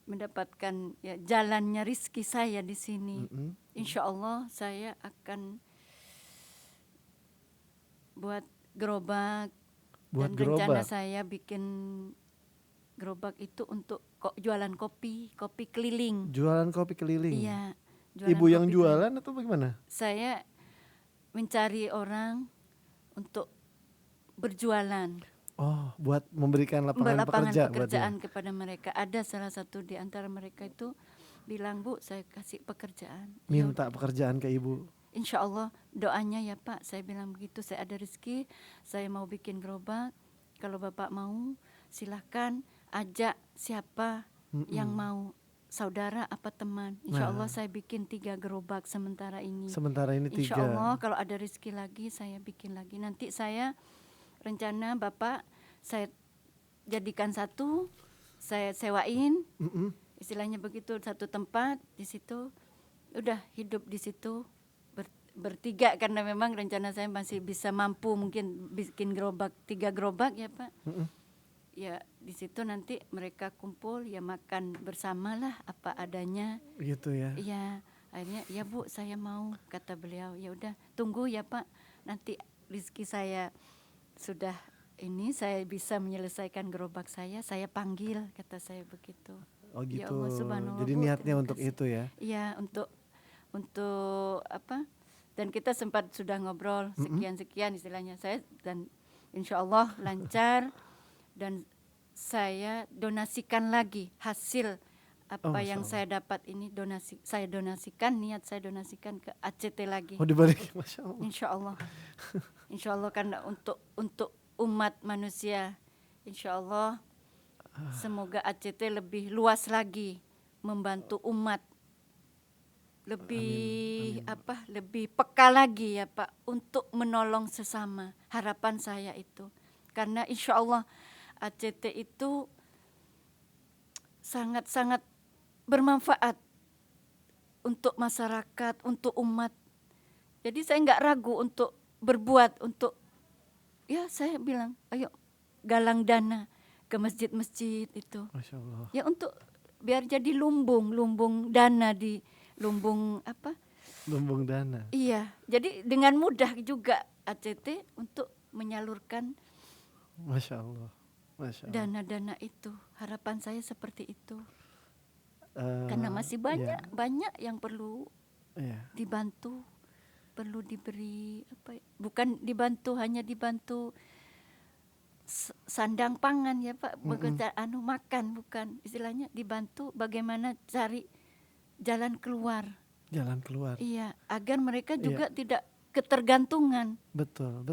mendapatkan jalannya rizki saya di sini, insya Allah saya akan buat gerobak. Dan rencana saya bikin gerobak itu untuk jualan kopi keliling. Jualan kopi keliling? Iya. Ibu yang jualan atau bagaimana? Saya mencari orang untuk berjualan. Oh, buat memberikan lapangan pekerjaan kepada mereka. Ada salah satu di antara mereka itu bilang, Bu, saya kasih pekerjaan. Minta pekerjaan ke ibu. Insya Allah doanya ya Pak, saya bilang begitu, saya ada rezeki, saya mau bikin gerobak, kalau Bapak mau silahkan ajak siapa yang mau, saudara apa teman. Insya Allah saya bikin 3 gerobak sementara ini. Sementara ini 3. Insya Allah kalau ada rezeki lagi saya bikin lagi. Nanti saya rencana Bapak saya jadikan satu, saya sewain, istilahnya begitu, satu tempat di situ, udah hidup di situ. Bertiga karena memang rencana saya masih bisa mampu mungkin bikin gerobak 3 gerobak ya Pak. Ya di situ nanti mereka kumpul ya makan bersama lah apa adanya. Gitu ya. Iya, akhirnya ya Bu saya mau, kata beliau. Ya udah tunggu ya Pak, nanti rezeki saya sudah ini saya bisa menyelesaikan gerobak saya panggil, kata saya begitu. Oh gitu. Ya Allah, subhanallah, jadi Bu, niatnya terima untuk kasih. itu ya. Iya, untuk apa? Dan kita sempat sudah ngobrol sekian istilahnya saya, dan insya Allah lancar, dan saya donasikan lagi hasil apa yang saya dapat ini, saya donasikan ke ACT lagi. Oh dibalik, Masya Allah. Insya Allah karena untuk umat manusia, insya Allah semoga ACT lebih luas lagi membantu umat, lebih lebih peka lagi ya Pak untuk menolong sesama. Harapan saya itu, karena insya Allah ACT itu sangat-sangat bermanfaat untuk masyarakat, untuk umat. Jadi saya nggak ragu untuk berbuat, untuk ya saya bilang ayo galang dana ke masjid-masjid itu. Masya Allah. Ya untuk biar jadi lumbung dana di lumbung apa? Lumbung dana. Iya, jadi dengan mudah juga ACT untuk menyalurkan Masya Allah. Masya Allah. dana-dana itu. Harapan saya seperti itu. Karena masih banyak yang perlu dibantu, perlu diberi bukan dibantu hanya dibantu sandang pangan ya Pak, makan, bukan, istilahnya dibantu bagaimana cari jalan keluar. Iya, agar mereka juga tidak ketergantungan. Betul.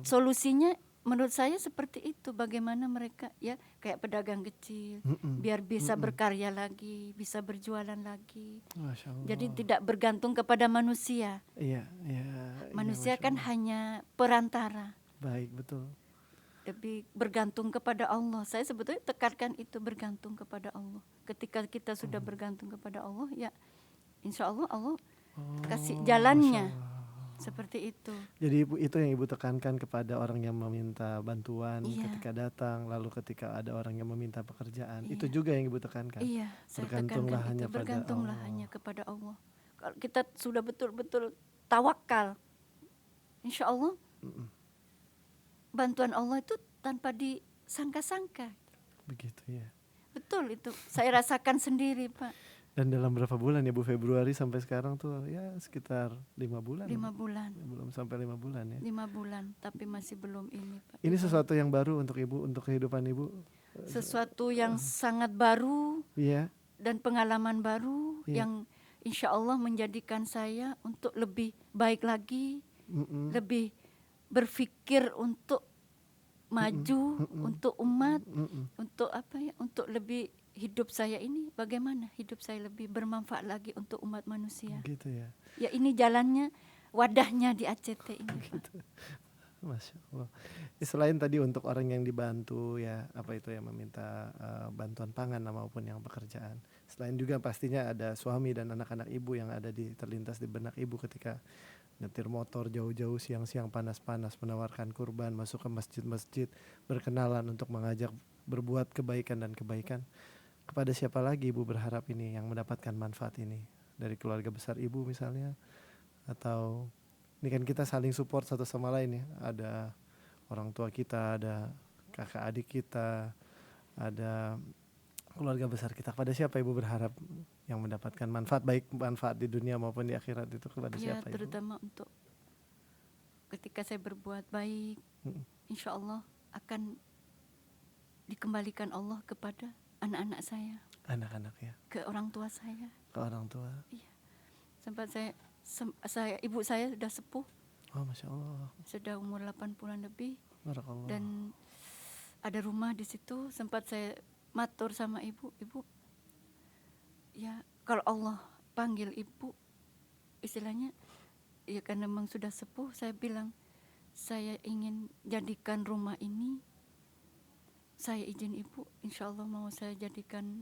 Solusinya menurut saya seperti itu, bagaimana mereka ya kayak pedagang kecil biar bisa berkarya lagi, bisa berjualan lagi. Masya Allah. Jadi tidak bergantung kepada manusia. Iya. Manusia kan hanya perantara. Baik, betul. Lebih bergantung kepada Allah. Saya sebetulnya tekankan itu, bergantung kepada Allah. Ketika kita sudah bergantung kepada Allah, ya insya Allah Allah kasih jalannya. Seperti itu. Jadi itu yang Ibu tekankan kepada orang yang meminta bantuan ketika datang, lalu ketika ada orang yang meminta pekerjaan, itu juga yang Ibu tekankan. Iya, saya bergantunglah tekankan hanya itu, bergantunglah pada hanya kepada Allah. Kalau kita sudah betul-betul tawakal, insya Allah bantuan Allah itu tanpa disangka-sangka. Begitu ya. Betul itu, saya rasakan sendiri Pak. Dan dalam berapa bulan ya Bu, Februari sampai sekarang tuh ya sekitar 5 bulan. 5 bulan. Belum sampai 5 bulan ya. 5 bulan, tapi masih belum ini Pak. Ini sesuatu yang baru untuk Ibu, untuk kehidupan Ibu. Sesuatu yang sangat baru. Iya. Dan pengalaman baru yang insya Allah menjadikan saya untuk lebih baik lagi, lebih berpikir untuk maju, untuk umat, untuk untuk lebih hidup saya ini bagaimana hidup saya lebih bermanfaat lagi untuk umat manusia. Gitu ya. Ya ini jalannya, wadahnya di ACT ini. Gitu. Masya Allah. Selain tadi untuk orang yang dibantu ya, yang meminta bantuan pangan maupun yang pekerjaan. Selain juga pastinya ada suami dan anak-anak Ibu yang ada terlintas di benak Ibu ketika nyetir motor jauh-jauh siang-siang panas-panas, menawarkan kurban, masuk ke masjid-masjid, berkenalan untuk mengajak berbuat kebaikan dan kebaikan. Kepada siapa lagi Ibu berharap ini yang mendapatkan manfaat ini? Dari keluarga besar Ibu misalnya, atau ini kan kita saling support satu sama lain ya. Ada orang tua kita, ada kakak adik kita, ada keluarga besar kita. Kepada siapa Ibu berharap yang mendapatkan manfaat, baik manfaat di dunia maupun di akhirat, itu kepada siapa Ibu? Ya terutama untuk ketika saya berbuat baik, insya Allah akan dikembalikan Allah kepada anak-anak saya, Anak-anak ya, ke orang tua saya. ke orang tua. Iya. Sempat ibu saya sudah sepuh, Oh, Masya Allah. sudah umur 80-an lebih, Barakallah. dan ada rumah di situ. Sempat saya matur sama ibu, ya kalau Allah panggil ibu, istilahnya ya karena memang sudah sepuh, saya bilang saya ingin jadikan rumah ini, saya izin ibu, insya Allah mau saya jadikan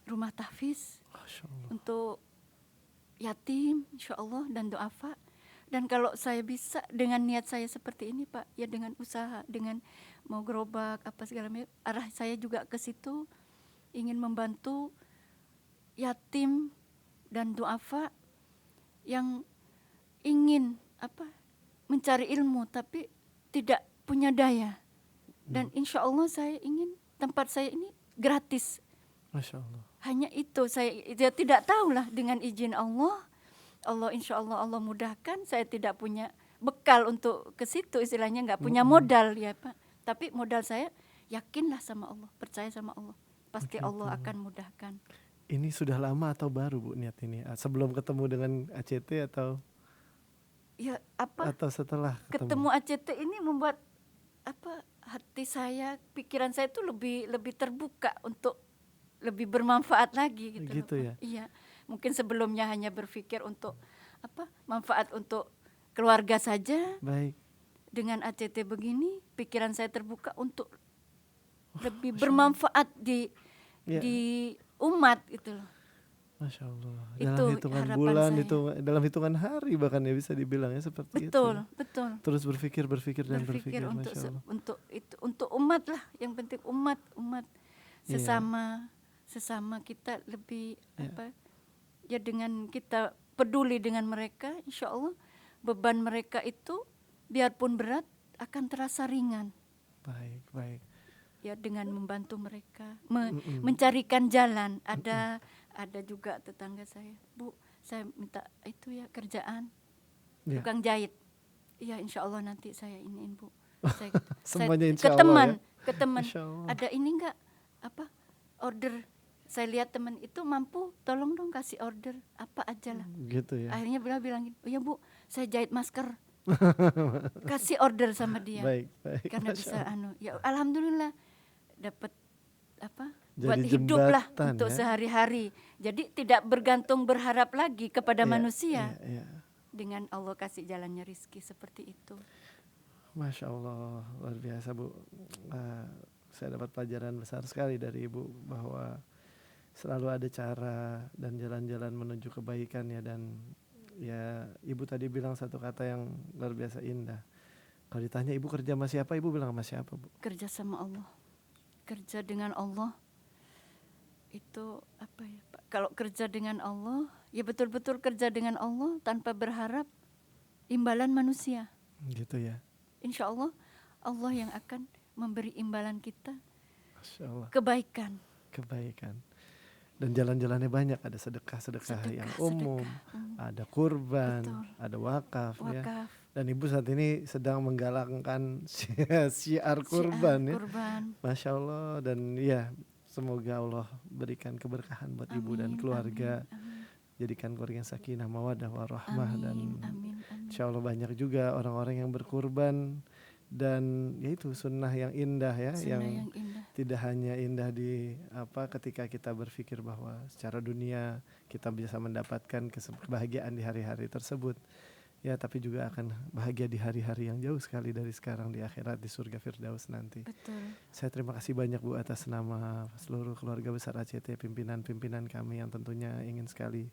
rumah tahfiz Masya Allah. untuk yatim, insya Allah, dan duafa. Dan kalau saya bisa dengan niat saya seperti ini Pak, ya dengan usaha, dengan mau gerobak apa segala macam, arah saya juga ke situ, ingin membantu yatim dan duafa yang ingin mencari ilmu tapi tidak punya daya. Dan insya Allah saya ingin tempat saya ini gratis. Masya Allah. Hanya itu, saya tidak tahulah, dengan izin Allah insya Allah Allah mudahkan. Saya tidak punya bekal untuk ke situ, istilahnya nggak punya modal ya Pak. Tapi modal saya yakinlah sama Allah, percaya sama Allah, pasti Allah akan mudahkan. Ini sudah lama atau baru Bu niat ini? Sebelum ketemu dengan ACT atau? Ya Atau setelah ketemu ACT ini membuat hati saya, pikiran saya itu lebih terbuka untuk lebih bermanfaat lagi gitu ya? Iya, mungkin sebelumnya hanya berpikir untuk manfaat untuk keluarga saja. Baik. Dengan ACT begini, pikiran saya terbuka untuk lebih bermanfaat di umat gitu loh. Masya Allah. Itu Dalam hitungan harapan bulan, saya. dalam hitungan hari bahkan ya bisa dibilangnya seperti itu. Betul. Terus berpikir dan berpikir. untuk umat lah, yang penting umat sesama kita lebih ya dengan kita peduli dengan mereka, insya Allah beban mereka itu biarpun berat akan terasa ringan. Baik. Ya dengan membantu mereka mencarikan jalan. Ada juga tetangga saya, Bu, saya minta itu ya kerjaan tukang jahit. Iya, insya Allah nanti saya iniin Bu. Semuanya insya Allah ke teman. Ada ini enggak order. Saya lihat teman itu mampu, tolong dong kasih order apa aja lah. Gitu ya. Akhirnya bilang, oh ya Bu, saya jahit masker. Kasih order sama dia. Baik. Karena bisa ya alhamdulillah dapat buat Jadi hidup lah untuk ya? sehari-hari. Jadi tidak bergantung berharap lagi kepada manusia. Iya. Dengan Allah kasih jalannya rizki seperti itu. Masya Allah, luar biasa Bu. Saya dapat pelajaran besar sekali dari Ibu bahwa selalu ada cara dan jalan-jalan menuju kebaikan ya. Dan ya Ibu tadi bilang satu kata yang luar biasa indah. Kalau ditanya Ibu kerja sama siapa, Ibu bilang sama siapa Bu? Kerja sama Allah. Kerja dengan Allah itu apa ya Pak? Kalau kerja dengan Allah, ya betul-betul kerja dengan Allah tanpa berharap imbalan manusia. Gitu ya. Insya Allah, Allah yang akan memberi imbalan kita. Masya Allah. Kebaikan. Dan jalan-jalannya banyak, ada sedekah yang umum, ada kurban, ada wakaf ya. Dan Ibu saat ini sedang menggalakkan syiar kurban ya. Masya Allah. Dan ya semoga Allah berikan keberkahan buat Ibu dan keluarga. Amin. Jadikan keluarga yang sakinah, mawaddah, warahmah. Dan amin. insya Allah banyak juga orang-orang yang berkurban. Dan ya itu sunnah yang indah ya, yang tidak hanya indah di ketika kita berpikir bahwa secara dunia kita bisa mendapatkan kebahagiaan di hari-hari tersebut ya, tapi juga akan bahagia di hari-hari yang jauh sekali dari sekarang di akhirat, di surga Firdaus nanti. Betul. Saya terima kasih banyak Bu atas nama seluruh keluarga besar ACT, pimpinan kami yang tentunya ingin sekali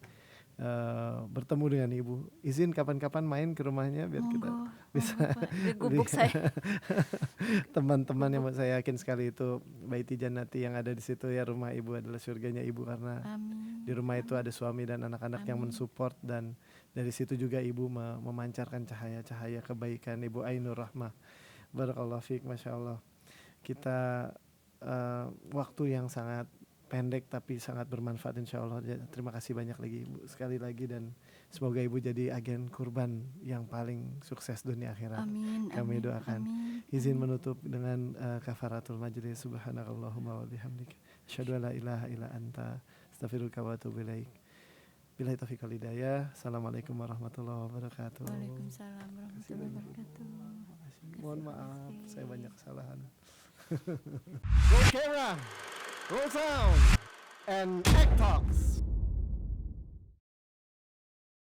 bertemu dengan Ibu. Izin kapan-kapan main ke rumahnya biar kita bisa gubuk saya. Teman-teman yang saya yakin sekali itu Baiti Jannati yang ada di situ ya, rumah Ibu adalah surganya Ibu, karena di rumah itu ada suami dan anak-anak yang mensupport, dan dari situ juga Ibu memancarkan cahaya-cahaya kebaikan. Ibu Ainur Rahmah, barakallahu fiik, Masya Allah. Kita waktu yang sangat pendek tapi sangat bermanfaat insya Allah. Terima kasih banyak lagi Ibu sekali lagi, dan semoga Ibu jadi agen kurban yang paling sukses dunia akhirat. Amin. Kami amin, doakan. amin. Izin menutup dengan kafaratul majlis. Subhanakallahumma wa bihamdik asyhadu an la ilaha illa anta astaghfiruka wa atubu ilaik. Billahi taufiq wal hidayah. Assalamualaikum warahmatullahi wabarakatuh. Waalaikumsalam warahmatullahi wabarakatuh. Mohon maaf saya banyak kesalahan. Roll camera, roll sound, and act talks.